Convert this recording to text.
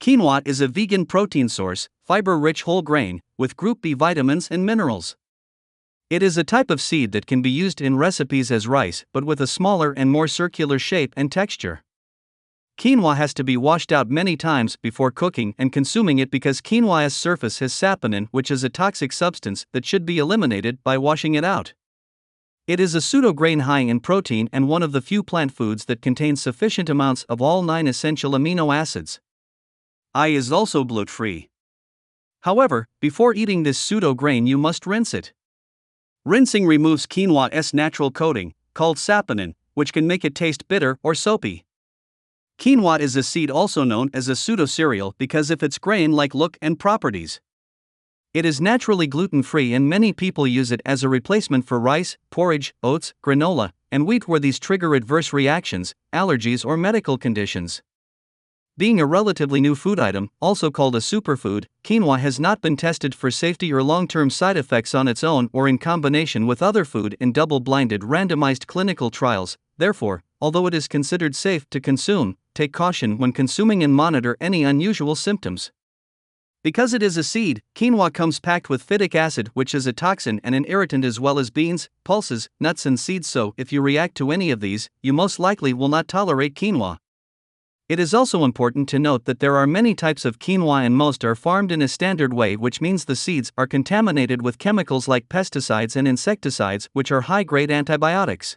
Quinoa is a vegan protein source, fiber-rich whole grain, with group B vitamins and minerals. It is a type of seed that can be used in recipes as rice but with a smaller and more circular shape and texture. Quinoa has to be washed out many times before cooking and consuming it because quinoa's surface has saponin, which is a toxic substance that should be eliminated by washing it out. It is a pseudo-grain high in protein and one of the few plant foods that contains sufficient amounts of all 9 essential amino acids. I is also glute-free. However, before eating this pseudo-grain you must rinse it. Rinsing removes quinoa's natural coating, called saponin, which can make it taste bitter or soapy. Quinoa is a seed also known as a pseudo-cereal because of its grain-like look and properties. It is naturally gluten-free and many people use it as a replacement for rice, porridge, oats, granola, and wheat where these trigger adverse reactions, allergies or medical conditions. Being a relatively new food item, also called a superfood, quinoa has not been tested for safety or long-term side effects on its own or in combination with other food in double-blinded randomized clinical trials. Therefore, although it is considered safe to consume, take caution when consuming and monitor any unusual symptoms. Because it is a seed, quinoa comes packed with phytic acid, which is a toxin and an irritant, as well as beans, pulses, nuts and seeds, so if you react to any of these, you most likely will not tolerate quinoa. It is also important to note that there are many types of quinoa and most are farmed in a standard way, which means the seeds are contaminated with chemicals like pesticides and insecticides, which are high-grade antibiotics.